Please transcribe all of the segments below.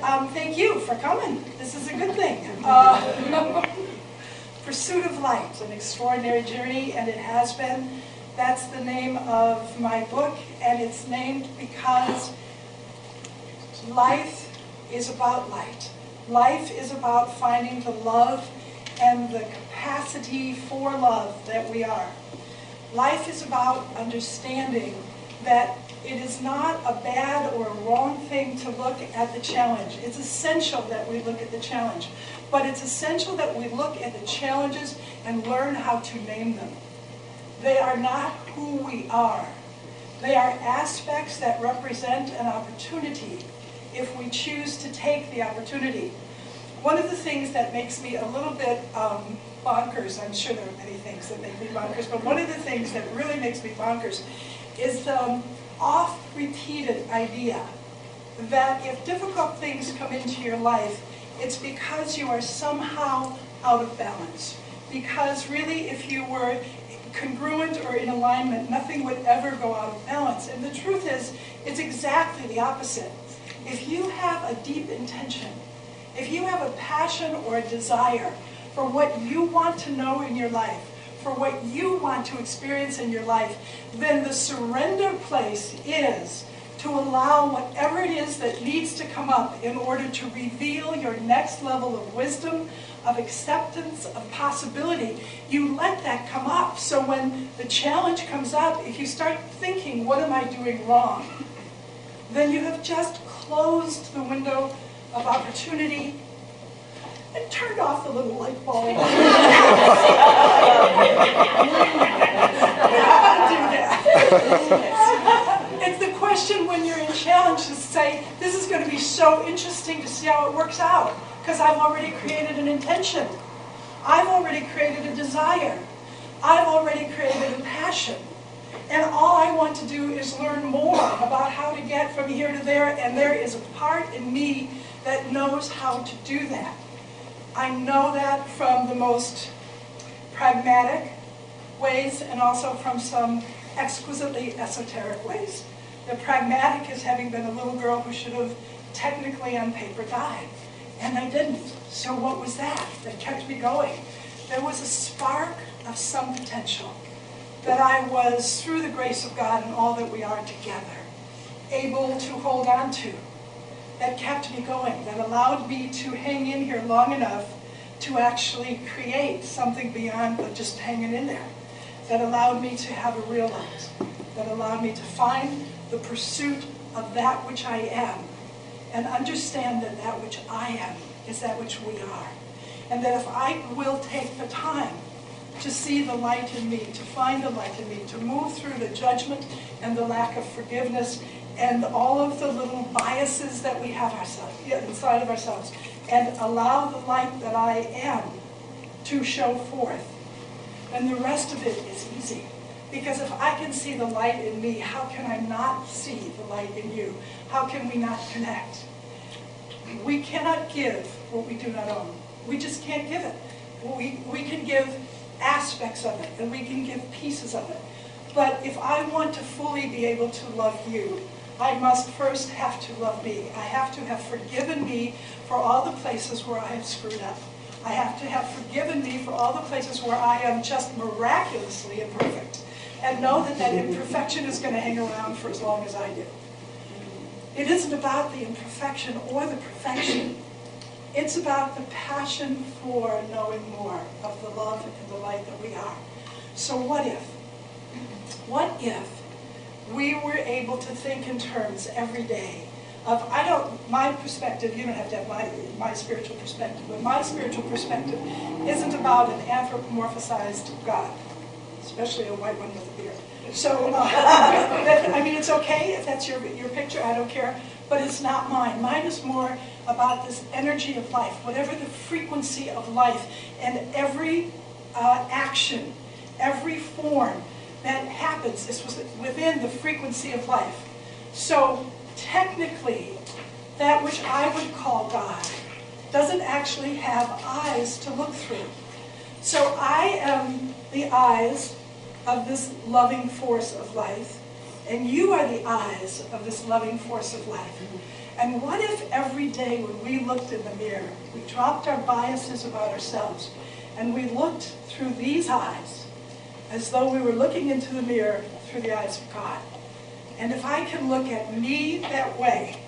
Thank you for coming. This is a good thing. Pursuit of Light, an extraordinary journey, and it has been. That's the name of my book, and it's named because life is about light. Life is about finding the love and the capacity for love that we are. Life is about understanding that it is not a bad or a wrong thing to look at the challenge. It's essential that we look at the challenge. But it's essential that we look at the challenges and learn how to name them. They are not who we are. They are aspects that represent an opportunity if we choose to take the opportunity. One of the things that makes me a little bit bonkers, I'm sure there are many things that make me bonkers, but one of the things that really makes me bonkers is the oft-repeated idea that if difficult things come into your life, it's because you are somehow out of balance. Because really, if you were congruent or in alignment, nothing would ever go out of balance. And the truth is, it's exactly the opposite. If you have a deep intention, if you have a passion or a desire for what you want to know in your life, for what you want to experience in your life, then the surrender place is to allow whatever it is that needs to come up in order to reveal your next level of wisdom, of acceptance, of possibility. You let that come up. So when the challenge comes up, if you start thinking, what am I doing wrong? Then you have just closed the window of opportunity and turned off the little light bulb. You don't want to do that. It's the question when you're in challenge to say, this is going to be so interesting to see how it works out, because I've already created an intention. I've already created a desire. I've already created a passion. And all I want to do is learn more about how to get from here to there, and there is a part in me that knows how to do that. I know that from the most pragmatic ways and also from some exquisitely esoteric ways. The pragmatic is having been a little girl who should have technically on paper died. And I didn't. So what was that kept me going? There was a spark of some potential that I was, through the grace of God and all that we are together, able to hold on to, that kept me going, that allowed me to hang in here long enough to actually create something beyond just hanging in there, that allowed me to have a real life, that allowed me to find the pursuit of that which I am, and understand that that which I am is that which we are. And that if I will take the time to see the light in me, to find the light in me, to move through the judgment and the lack of forgiveness and all of the little biases that we have inside of ourselves, and allow the light that I am to show forth, then the rest of it is easy. Because if I can see the light in me, how can I not see the light in you? How can we not connect? We cannot give what we do not own. We just can't give it. We can give aspects of it, and we can give pieces of it. But if I want to fully be able to love you, I must first have to love me. I have to have forgiven me for all the places where I have screwed up. I have to have forgiven me for all the places where I am just miraculously imperfect, and know that that imperfection is going to hang around for as long as I do. It isn't about the imperfection or the perfection. It's about the passion for knowing more of the love and the light that we are. So what if? What if we were able to think in terms every day of, my perspective, you don't have to have my spiritual perspective, but my spiritual perspective isn't about an anthropomorphized God, especially a white one with a beard. So, it's okay if that's your picture, I don't care, but it's not mine. Mine is more about this energy of life, whatever the frequency of life, and every action, every form that happens is within the frequency of life. So, technically, that which I would call God doesn't actually have eyes to look through. So I am the eyes of this loving force of life, And you are the eyes of this loving force of life. And what if every day when we looked in the mirror, we dropped our biases about ourselves, and we looked through these eyes as though we were looking into the mirror through the eyes of God. And if I can look at me that way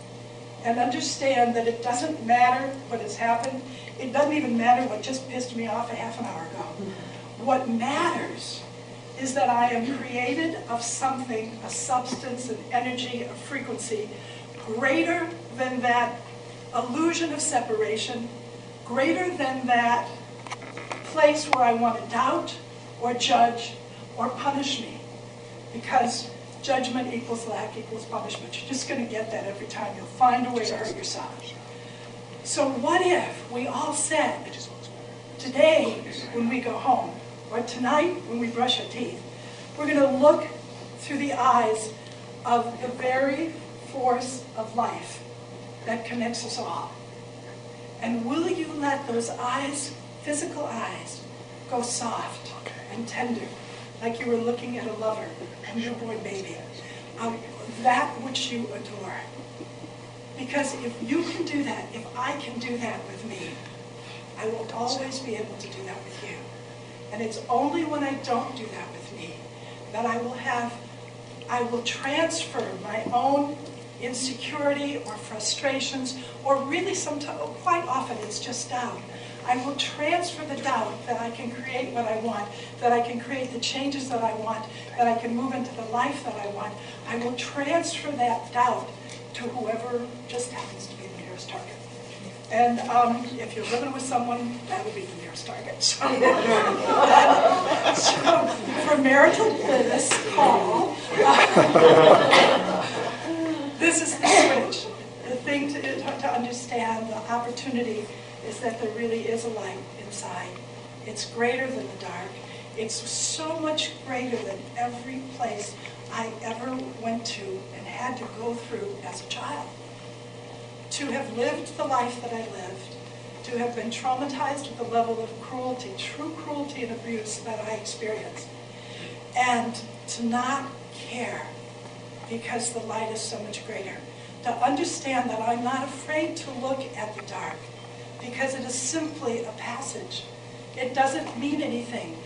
and understand that it doesn't matter what has happened, it doesn't even matter what just pissed me off a half an hour ago. What matters is that I am created of something, a substance, an energy, a frequency, greater than that illusion of separation, greater than that place where I want to doubt or judge or punish me. Because judgment equals lack equals punishment. You're just going to get that every time. You'll find a way to hurt yourself. So what if we all said, today when we go home, or tonight when we brush our teeth, we're going to look through the eyes of the very force of life that connects us all. And will you let those eyes, physical eyes, go soft and tender, like you were looking at a lover, a newborn baby, that which you adore? Because if you can do that, if I can do that with me, I will always be able to do that with you. And it's only when I don't do that with me that I will transfer my own insecurity or frustrations, or really sometimes, quite often it's just doubt. I will transfer the doubt that I can create what I want, that I can create the changes that I want, that I can move into the life that I want. I will transfer that doubt to whoever just happens to be the nearest target. And if you're living with someone, that would be the nearest target. So, so for marital bliss, Paul, this is the switch. The thing to understand, the opportunity, is that there really is a light inside. It's greater than the dark. It's so much greater than every place I ever went to and had to go through as a child. To have lived the life that I lived, to have been traumatized with the level of cruelty, true cruelty and abuse that I experienced, and to not care because the light is so much greater. To understand that I'm not afraid to look at the dark because it is simply a passage. It doesn't mean anything.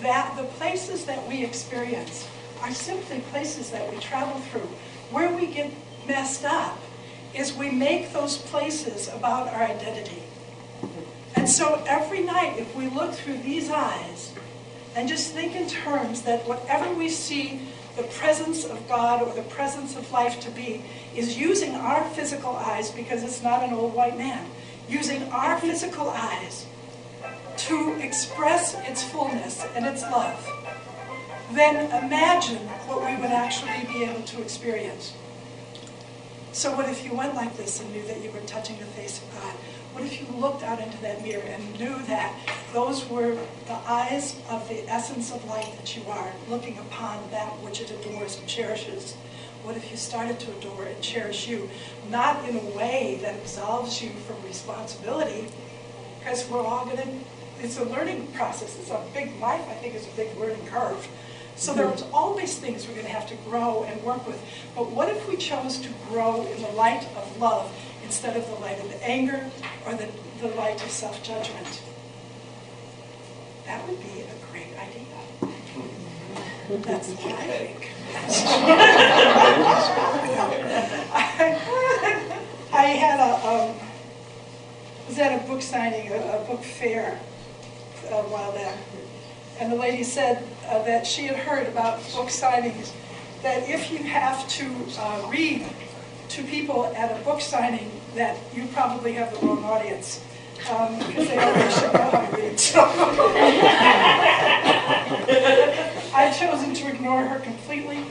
That the places that we experience are simply places that we travel through. Where we get messed up is we make those places about our identity. And so every night, if we look through these eyes and just think in terms that whatever we see the presence of God or the presence of life to be is using our physical eyes, because it's not an old white man, using our physical eyes to express its fullness and its love, then imagine what we would actually be able to experience. So what if you went like this and knew that you were touching the face of God? What if you looked out into that mirror and knew that those were the eyes of the essence of light that you are, looking upon that which it adores and cherishes? What if you started to adore and cherish you, not in a way that absolves you from responsibility, because we're all going to, it's a learning process. It's a big life, I think, is a big learning curve. So there's always things we're going to have to grow and work with. But what if we chose to grow in the light of love instead of the light of anger or the light of self-judgment? That would be a great idea. That's what I think. I had was at a book signing, a book fair a while back. And the lady said that she had heard about book signings, that if you have to read to people at a book signing, that you probably have the wrong audience, because they already should know how to read. So I've chosen to ignore her completely.